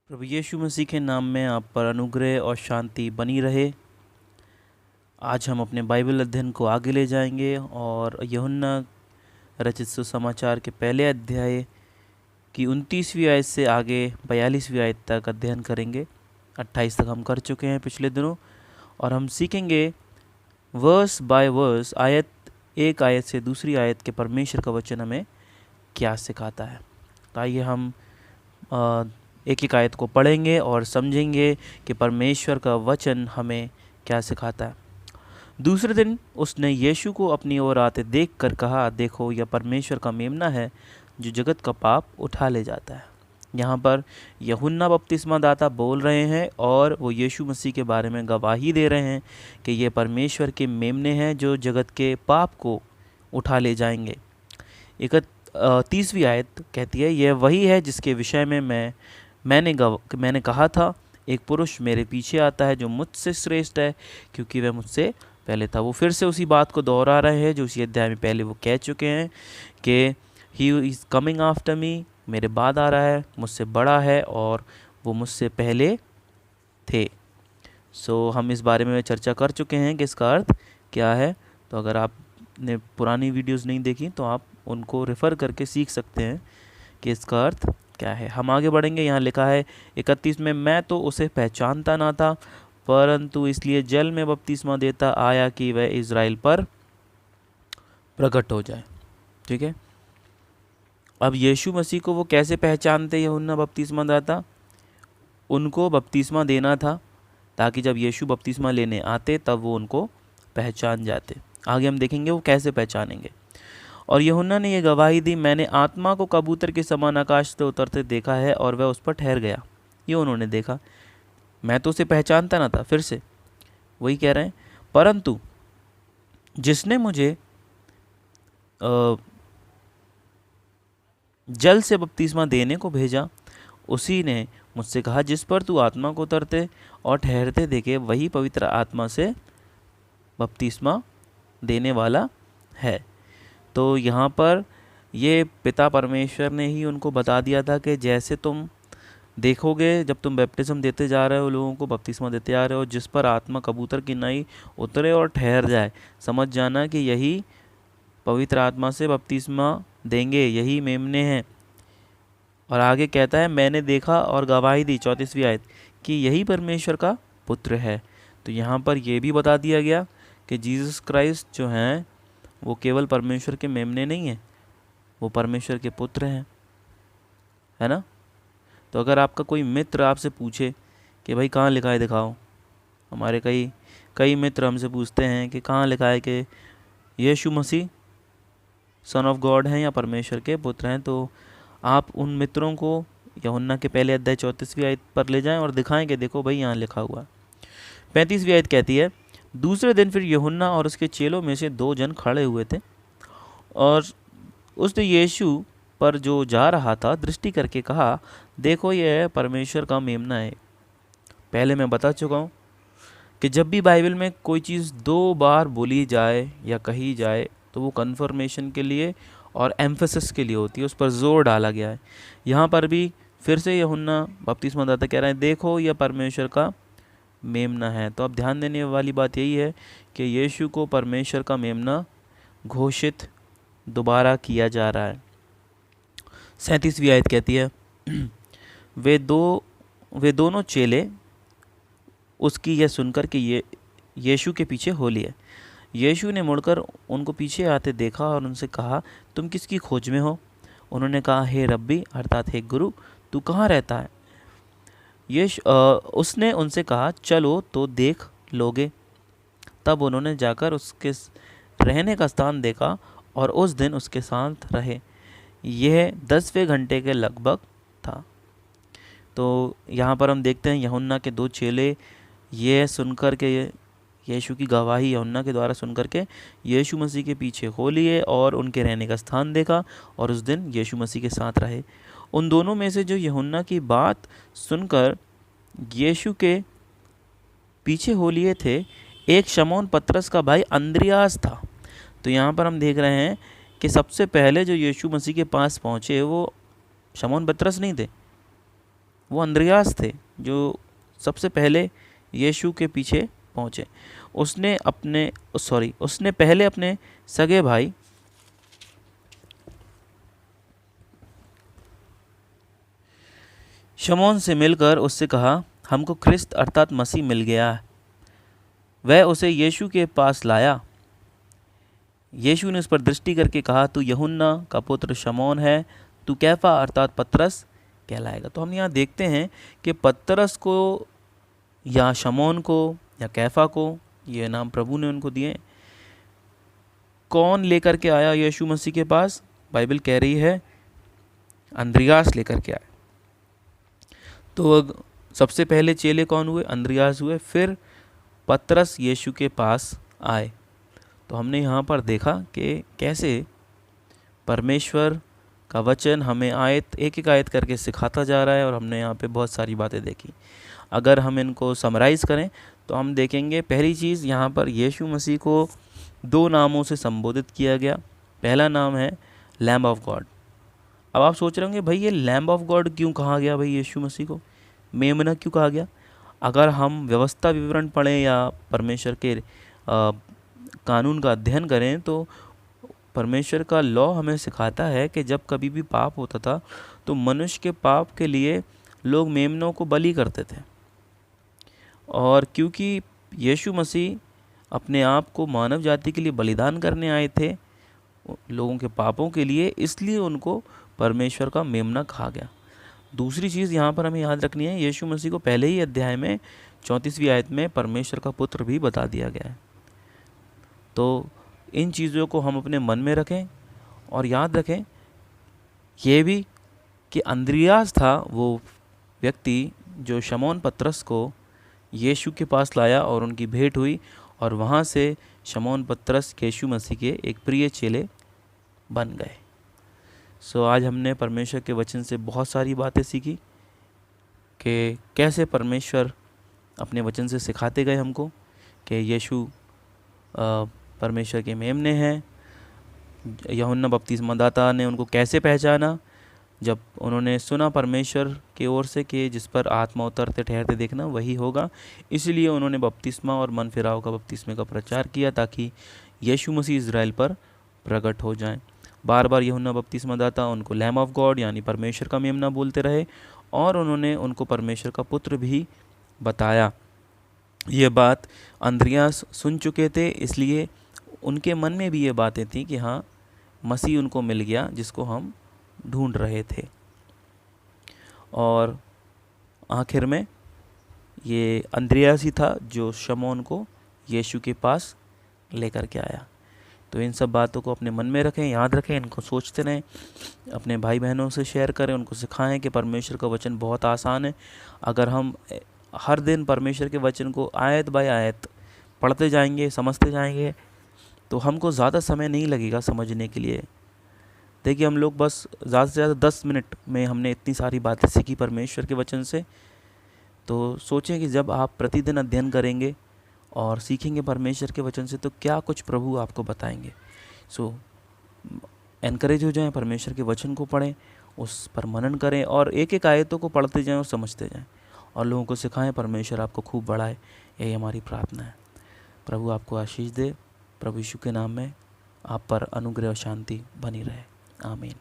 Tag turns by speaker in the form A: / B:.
A: प्रभु यीशु मसीह के नाम में आप पर अनुग्रह और शांति बनी रहे। आज हम अपने बाइबल अध्ययन को आगे ले जाएंगे और यूहन्ना रचित सुसमाचार के पहले अध्याय की 29वीं आयत से आगे 42वीं आयत तक अध्ययन करेंगे। 28 तक हम कर चुके हैं पिछले दिनों, और हम सीखेंगे वर्स बाय वर्स, एक आयत से दूसरी आयत के परमेश्वर का वचन हमें क्या सिखाता है। आइए हम एक एक आयत को पढ़ेंगे और समझेंगे कि परमेश्वर का वचन हमें क्या सिखाता है। दूसरे दिन उसने यीशु को अपनी ओर आते देखकर कहा, देखो यह परमेश्वर का मेमना है जो जगत का पाप उठा ले जाता है। यहाँ पर यूहन्ना बपतिस्मा दाता बोल रहे हैं और वो यीशु मसीह के बारे में गवाही दे रहे हैं कि ये परमेश्वर के मेमने हैं जो जगत के पाप को उठा ले जाएंगे। 31वीं आयत कहती है, यह वही है जिसके विषय में मैंने कहा था, एक पुरुष मेरे पीछे आता है जो मुझसे श्रेष्ठ है क्योंकि वह मुझसे पहले था। वो फिर से उसी बात को दोहरा रहे हैं जो उसी अध्याय में पहले वो कह चुके हैं कि he is coming after me, मेरे बाद आ रहा है, मुझसे बड़ा है और वो मुझसे पहले थे। हम इस बारे में चर्चा कर चुके हैं कि इसका अर्थ क्या है। तो अगर आपने पुरानी वीडियोस नहीं देखी तो आप उनको रेफ़र करके सीख सकते हैं कि इसका अर्थ क्या है। हम आगे बढ़ेंगे। यहाँ लिखा है 31 में, मैं तो उसे पहचानता ना था, परंतु इसलिए जल में बपतिस्मा देता आया कि वह इज़राइल पर प्रकट हो जाए। ठीक है। अब यीशु मसीह को वो कैसे पहचानते यूहन्ना बपतिस्मा दाता? उनको बपतिस्मा देना था ताकि जब यीशु बपतिस्मा लेने आते तब वो उनको पहचान जाते। आगे हम देखेंगे वो कैसे पहचानेंगे। और यूहन्ना ने यह गवाही दी, मैंने आत्मा को कबूतर के समान आकाश से उतरते देखा है और वह उस पर ठहर गया। ये उन्होंने देखा। मैं तो उसे पहचानता ना था। फिर से वही कह रहे हैं, परंतु जिसने मुझे जल से बपतिस्मा देने को भेजा उसी ने मुझसे कहा, जिस पर तू आत्मा को उतरते और ठहरते देखे वही पवित्र आत्मा से बपतिस्मा देने वाला है। तो यहाँ पर ये पिता परमेश्वर ने ही उनको बता दिया था कि जैसे तुम देखोगे जब तुम बैप्टिज्म देते जा रहे हो, लोगों को बपतिस्मा देते जा रहे हो, जिस पर आत्मा कबूतर की नाई उतरे और ठहर जाए, समझ जाना कि यही पवित्र आत्मा से बपतिस्मा देंगे, यही मेमने हैं। और आगे कहता है, मैंने देखा और गवाही दी, 34वीं आयत, कि यही परमेश्वर का पुत्र है। तो यहाँ पर यह भी बता दिया गया कि जीसस क्राइस्ट जो हैं वो केवल परमेश्वर के मेमने नहीं हैं, वो परमेश्वर के पुत्र हैं, है ना। तो अगर आपका कोई मित्र आपसे पूछे कि भाई कहाँ लिखा है दिखाओ, हमारे कई मित्र हमसे पूछते हैं कि कहाँ लिखा है कि यीशु मसीह सन ऑफ गॉड हैं या परमेश्वर के पुत्र हैं, तो आप उन मित्रों को यूहन्ना के पहले अध्याय 34वीं आयत पर ले जाएं और दिखाएं कि देखो भाई यहाँ लिखा हुआ। 35वीं आयत कहती है, दूसरे दिन फिर यूहन्ना और उसके चेलों में से 2 जन खड़े हुए थे और उसने यीशु पर जो जा रहा था दृष्टि करके कहा, देखो यह परमेश्वर का मेमना है। पहले मैं बता चुका हूँ कि जब भी बाइबल में कोई चीज़ 2 बार बोली जाए या कही जाए तो वो कन्फर्मेशन के लिए और एम्फेसिस के लिए होती है, उस पर जोर डाला गया है। यहाँ पर भी फिर से यूहन्ना बपतिस्मा दाता कह रहे हैं, देखो यह परमेश्वर का मेमना है। तो अब ध्यान देने वाली बात यही है कि यीशु को परमेश्वर का मेमना घोषित दोबारा किया जा रहा है। 37वीं आयत कहती है, वे दोनों चेले उसकी यह सुनकर कि ये यीशु के पीछे हो लिए। यीशु ने मुड़कर उनको पीछे आते देखा और उनसे कहा, तुम किसकी खोज में हो? उन्होंने कहा, हे रब्बी, अर्थात हे गुरु, तू कहाँ रहता है? उसने उनसे कहा, चलो तो देख लोगे। तब उन्होंने जाकर उसके रहने का स्थान देखा और उस दिन उसके साथ रहे। यह 10वें घंटे के लगभग था। तो यहाँ पर हम देखते हैं यूहन्ना के 2 चेले ये सुनकर के यीशु की गवाही यूहन्ना के द्वारा सुनकर के यीशु मसीह के पीछे हो लिए और उनके रहने का स्थान देखा और उस दिन यीशु मसीह के साथ रहे। उन दोनों में से जो यूहन्ना की बात सुनकर यीशु के पीछे हो लिए थे, एक शमौन पतरस का भाई अंद्रियास था। तो यहाँ पर हम देख रहे हैं कि सबसे पहले जो यीशु मसीह के पास पहुँचे वो शमौन पतरस नहीं थे, वो अंद्रयास थे जो सबसे पहले यीशु के पीछे पहुँचे। उसने पहले अपने सगे भाई शमौन से मिलकर उससे कहा, हमको ख्रिस्त अर्थात मसीह मिल गया है। वह उसे यीशु के पास लाया। यीशु ने उस पर दृष्टि करके कहा, तू यूहन्ना का पुत्र शमौन है, तू कैफा अर्थात पतरस कहलाएगा। तो हम यहाँ देखते हैं कि पतरस को या शमौन को या कैफा को, ये नाम प्रभु ने उनको दिए। कौन लेकर के आया यीशु मसीह के पास? बाइबल कह रही है अंद्रयास लेकर के आया। तो सबसे पहले चेले कौन हुए? अंद्रयास हुए। फिर पतरस यीशु के पास आए। तो हमने यहाँ पर देखा कि कैसे परमेश्वर का वचन हमें आयत एक एक आयत करके सिखाता जा रहा है, और हमने यहाँ पे बहुत सारी बातें देखी। अगर हम इनको समराइज़ करें तो हम देखेंगे, पहली चीज़ यहाँ पर यीशु मसीह को दो नामों से संबोधित किया गया। पहला नाम है लैम्ब ऑफ गॉड। अब आप सोच रहे होंगे, भाई ये लैम्ब ऑफ गॉड क्यों कहा गया? भाई यीशु मसीह को मेमना क्यों कहा गया? अगर हम व्यवस्था विवरण पढ़ें या परमेश्वर के कानून का अध्ययन करें तो परमेश्वर का लॉ हमें सिखाता है कि जब कभी भी पाप होता था तो मनुष्य के पाप के लिए लोग मेमनों को बलि करते थे। और क्योंकि यीशु मसीह अपने आप को मानव जाति के लिए बलिदान करने आए थे लोगों के पापों के लिए, इसलिए उनको परमेश्वर का मेमना कहा गया। दूसरी चीज़ यहाँ पर हमें याद रखनी है, यीशु मसीह को पहले ही अध्याय में 34वीं आयत में परमेश्वर का पुत्र भी बता दिया गया है। तो इन चीज़ों को हम अपने मन में रखें और याद रखें ये भी कि अंद्रयास था वो व्यक्ति जो शमौन पतरस को यीशु के पास लाया और उनकी भेंट हुई, और वहाँ से शमौन पतरस यीशु मसीह के एक प्रिय चेले बन गए। आज हमने परमेश्वर के वचन से बहुत सारी बातें सीखी कि कैसे परमेश्वर अपने वचन से सिखाते गए हमको कि यीशु परमेश्वर के मेमने हैं। यूहन्ना बपतिस्मादाता ने उनको कैसे पहचाना? जब उन्होंने सुना परमेश्वर की ओर से कि जिस पर आत्मा उतरते ठहरते देखना वही होगा, इसलिए उन्होंने बपतिस्मा और मन फिराव का बपतिस्मे का प्रचार किया ताकि यीशु मसीह इज़राइल पर प्रकट हो जाएं। बार बार यूहन्ना बपतिस्मादाता उनको लैम्ब ऑफ गॉड यानी परमेश्वर का मेमना बोलते रहे, और उन्होंने उनको परमेश्वर का पुत्र भी बताया। ये बात अंद्रयास सुन चुके थे, इसलिए उनके मन में भी ये बातें थी कि हाँ, मसीह उनको मिल गया जिसको हम ढूंढ रहे थे। और आखिर में ये अंद्रयास ही था जो शमौन को यीशु के पास लेकर के आया। तो इन सब बातों को अपने मन में रखें, याद रखें, इनको सोचते रहें, अपने भाई बहनों से शेयर करें, उनको सिखाएं कि परमेश्वर का वचन बहुत आसान है। अगर हम हर दिन परमेश्वर के वचन को आयत बाय आयत पढ़ते जाएंगे, समझते जाएंगे, तो हमको ज़्यादा समय नहीं लगेगा समझने के लिए। देखिए, हम लोग बस ज़्यादा से ज़्यादा 10 मिनट में हमने इतनी सारी बातें सीखी परमेश्वर के वचन से। तो सोचें कि जब आप प्रतिदिन अध्ययन करेंगे और सीखेंगे परमेश्वर के वचन से तो क्या कुछ प्रभु आपको बताएंगे। एनकरेज हो जाएं, परमेश्वर के वचन को पढ़ें, उस पर मनन करें और एक एक आयतों को पढ़ते जाएं और समझते जाएं और लोगों को सिखाएं। परमेश्वर आपको खूब बढ़ाए, यही हमारी प्रार्थना है। प्रभु आपको आशीष दे। प्रभु यीशु के नाम में आप पर अनुग्रह और शांति बनी रहे। आमीन।